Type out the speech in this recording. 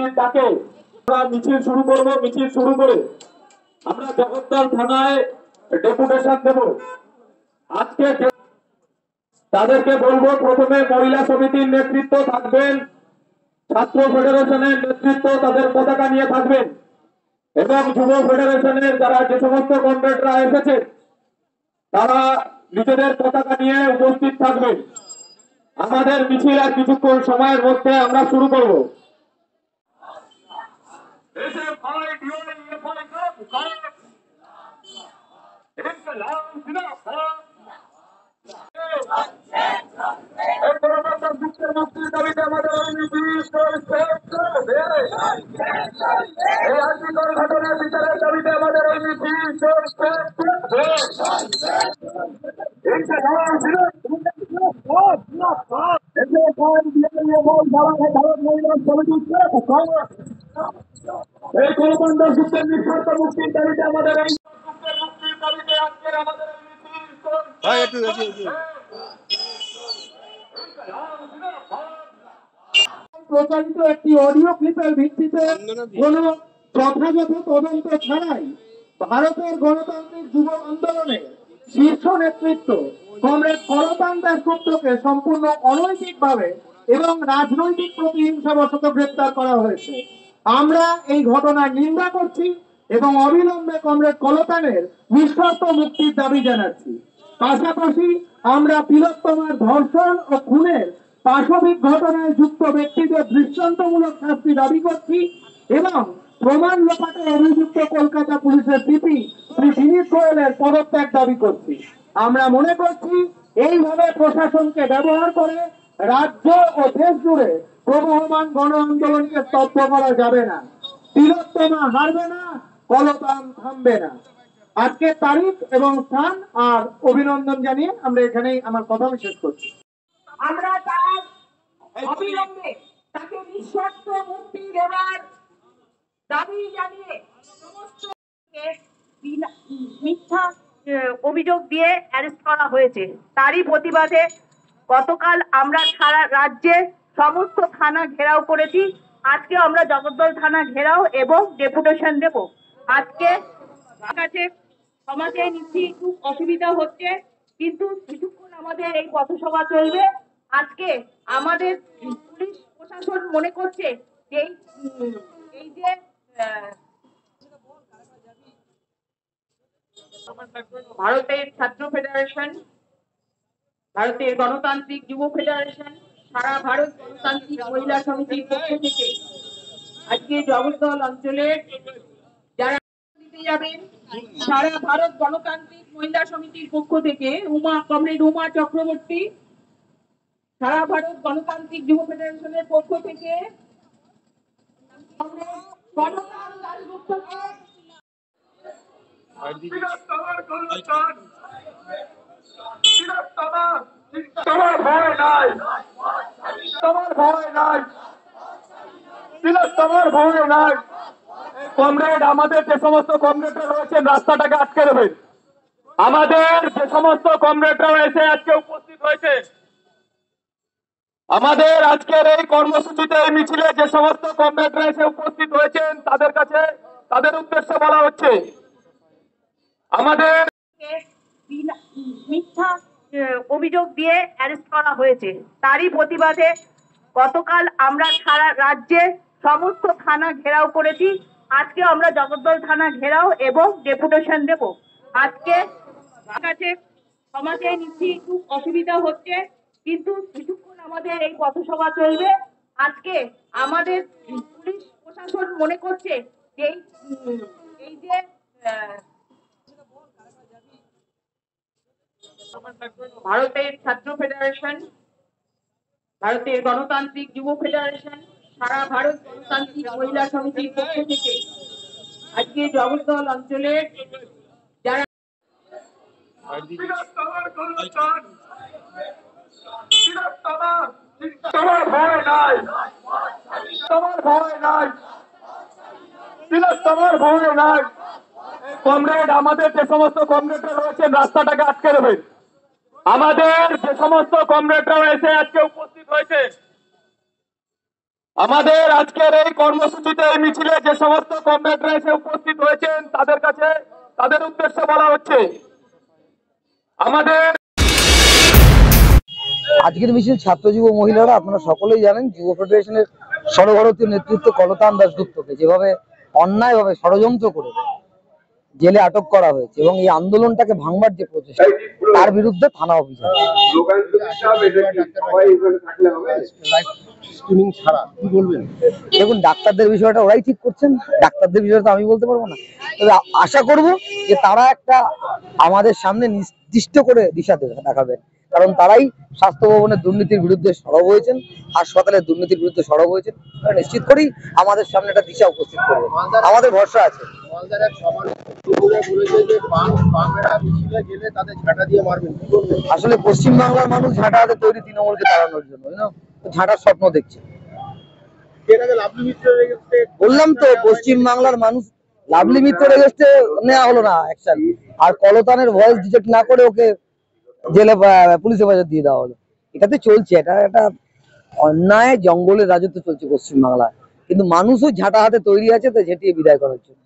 মুক্তির ডাকে আমরা মিছিল শুরু করব। মিছিল শুরু করে আমরা জগদ্দল থানায় ডেপুটেশন দেব। আজকে তাদেরকে বলবো, প্রথমে মহিলা সমিতির নেতৃত্ব থাকবেন, ছাত্র ফেডারেশনের নেতৃত্ব তাদের পতাকা নিয়ে থাকবেন এবং যুব ফেডারেশনের যারা যে সমস্ত কমরেডরা এসেছে তারা নিজেদের পতাকা নিয়ে উপস্থিত থাকবেন। আমাদের মিছিল আর কিছুক্ষণ সময়ের মধ্যে আমরা শুরু করব। মুক্তির দাবিতে আমাদের এই আর্থিকর ঘটনার বিচারের দাবিতে আমাদের এই মিছিল চলছে। এই কলকাতা যুদ্ধের নিঃশর্ত মুক্তির দাবিতে আমাদের এই মুক্তির দাবিতে আজকের আমাদের এই মিছিল প্রচারিত একটি অডিও ক্লিপের ভিত্তিতে কোন যথাযথ তদন্ত ছাড়াই ভারতের গণতান্ত্রিক যুব আন্দোলনের শীর্ষ নেতৃত্ব কমরেড কলতান দাশগুপ্তকে সম্পূর্ণ অনৈতিকভাবে এবং রাজনৈতিক প্রতিহিংসাবশত গ্রেপ্তার করা হয়েছে। আমরা এই ঘটনার নিন্দা করছি এবং অবিলম্বে কমরেড কলতানের নিঃশর্ত মুক্তির দাবি জানাচ্ছি। পাশাপাশি আমরা তিলোত্তমার ধর্ষণ ও খুনের পাশবিক ঘটনায় যুক্ত ব্যক্তিদের দৃষ্টান্তমূলক শাস্তি দাবি করছি এবং প্রমাণ লোপাটে অভিযুক্ত কলকাতা পুলিশের সিপি শ্রী দিলীপ গোয়েলের পদত্যাগ দাবি করছি। আমরা মনে করছি এইভাবে প্রশাসনকে ব্যবহার করে রাজ্য ও দেশ জুড়ে প্রবহমান গণ আন্দোলনকে স্তব্ধ করা যাবে না। তিলোত্তমা হারবে না, কলতান থামবে না। আজকের তারিখ এবং স্থান আর অভিনন্দন জানিয়ে আমরা এখানেই আমার কথা শেষ করছি। আমরা তার অবিলম্বে তাকে নিঃশর্ত মুক্তি দেওয়ার দাবি জানিয়ে সমস্ত মিথ্যা অভিযোগ দিয়ে অ্যারেস্ট করা হয়েছে। তারই প্রতিবাদে গতকাল আমরা সারা রাজ্যে সমস্ত থানা ঘেরাও করেছি। আজকে আমরা জগদ্দল থানা ঘেরাও এবং ডেপুটেশন দেব। আজকে কাছে ক্ষমা চেয়ে নিচ্ছি, একটু অসুবিধা হচ্ছে, কিন্তু কিছুক্ষণ আমাদের এই পথসভা চলবে। আজকে আমাদের পুলিশ প্রশাসন মনে করছে যে এই যে ভারতের ছাত্র ফেডারেশন, ভারতের গণতান্ত্রিক যুব ফেডারেশন, সারা ভারত গণতান্ত্রিক মহিলা সমিতির পক্ষ থেকে আজকে জগদ্দল অঞ্চলের যারা দিতে যাবেন, সারা ভারত গণতান্ত্রিক মহিলা সমিতির পক্ষ থেকে কমরেড উমা চক্রবর্তী, সারা ভারত গণতান্ত্রিক যুব ফেডারেশনের পক্ষ থেকে কলতান দাশগুপ্তকে তোমার ভয় নাই, তোমার ভয় নাই, তোমার ভয় নাই। কমরেড, আমাদের যে সমস্ত কমরেডরা রয়েছেন রাস্তাটাকে আটকে দেবেন। আমাদের যে সমস্ত কমরেডরা রয়েছে আজকে উপস্থিত হয়েছে, আমাদের আজকের এই কর্মসূচিতে এই মিছিলে যে সমস্ত কমরেডরা এসে উপস্থিত হয়েছেন তাদের কাছে তাদের উদ্দেশ্যে বলা হচ্ছে, আমাদের মিথ্যা অভিযোগ দিয়ে অ্যারেস্ট করা হয়েছে। তারই প্রতিবাদে গতকাল আমরা সারা রাজ্যে সমস্ত থানা ঘেরাও করেছি। আজকে আমরা জগদ্দল থানা ঘেরাও এবং ডেপুটেশন দেব। আজকে কাছে ক্ষমা চেয়ে নিচ্ছি, একটু অসুবিধা হচ্ছে, কিন্তু কিছুক্ষণ আমাদের এই পথসভা চলবে। আজকে আমাদের পুলিশ প্রশাসন মনে করছে যে এই যে ভারতের ছাত্র ফেডারেশন, ভারতের গণতান্ত্রিক যুব ফেডারেশন, সারা ভারত গণতান্ত্রিক মহিলা সমিতির পক্ষ থেকে আজকে জগদ্দল অঞ্চলের যারা তোমার ভয় নাই, তোমার ভয় নাই, তোমার ভয় নাই। কমরেড, আমাদের যে সমস্ত কমরেডরা রয়েছেন রাস্তাটাকে আটকে দেবেন। আমাদের যে সমস্ত কমরেডরা এসে আজকে উপস্থিত হয়েছে, আমাদের আজকের এই কর্মসূচিতে এই মিছিলে যে সমস্ত কমরেডরা এসে উপস্থিত হয়েছেন তাদের কাছে তাদের উদ্দেশ্যে বলা হচ্ছে আমাদের আজকের মিছিল ছাত্র যুব মহিলারা, আপনারা সকলেই জানেন, যুব ফেডারেশনের সর্বভারতীয় নেতৃত্ব কলতান দাশগুপ্তকে যেভাবে অন্যায়ভাবে ষড়যন্ত্র করে জেলে আটক করা হয়েছে এবং এই আন্দোলনটাকে ভাঙবার যে প্রচেষ্টা, তার বিরুদ্ধে থানা অভিযান। দেখুন, ডাক্তারদের বিষয়টা ওরাই ঠিক করছেন, ডাক্তারদের বিষয়টা আমি বলতে পারবো না। তবে আশা করব যে তারা একটা আমাদের সামনে নির্দিষ্ট করে দিশা দেখাবেন, কারণ তারাই স্বাস্থ্য ভবনের দুর্নীতির বিরুদ্ধে সরব হয়েছেন, হাসপাতালের দুর্নীতির বিরুদ্ধে সরব হয়েছেন। তারা নিশ্চিত করেই আমাদের সামনে একটা দিশা উপস্থিত করবে, আমাদের ভরসা আছে। আসলে পশ্চিমবাংলার মানুষ ঝাঁটা হাতে তৈরি তৃণমূলকে তাড়ানোর জন্য, ঝাঁটার স্বপ্ন দেখছে। বললাম তো, পশ্চিমবাংলার মানুষ লাভলি মিত্রের এগেইনস্টে নেওয়া হলো না অ্যাকশন, আর কলতানের ভয়েস ডিটেক্ট না করে ওকে জেলে পুলিশ হেফাজত দিয়ে দেওয়া হলো। এটাতে চলছে, এটা একটা অন্যায় জঙ্গলের রাজত্ব চলছে পশ্চিমবাংলায়, কিন্তু মানুষও ঝাঁটা হাতে তৈরি আছে তো ঝেঁটিয়ে বিদায় করার জন্য।